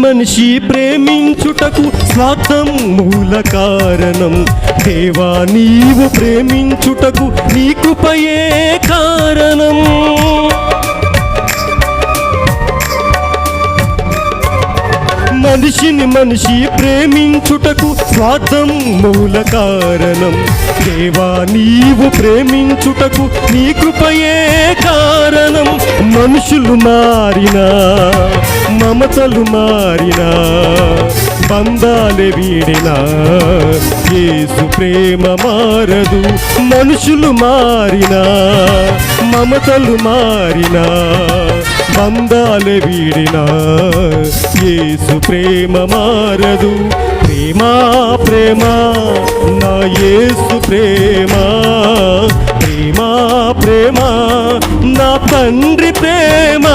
మనిషి ప్రేమించుటకు స్వార్థం మూల కారణం. దేవా నీవు ప్రేమించుటకు నీ కృపయే కారణం. మనిషి ప్రేమించుటకు స్వార్థం మూల కారణం. దేవా నీవు ప్రేమించుటకు నీ కృపయే కారణం. మనుషులు మారినా మమతలు మారినా బంధాలే వీడినా యేసు ప్రేమ మారదు. మనుషులు మారినా మమతలు మారినా బంధాలే వీడినా యేసు ప్రేమ మారదు. ప్రేమ ప్రేమ నా యేసు ప్రేమ, ప్రేమ ప్రేమ నా తండ్రి ప్రేమ.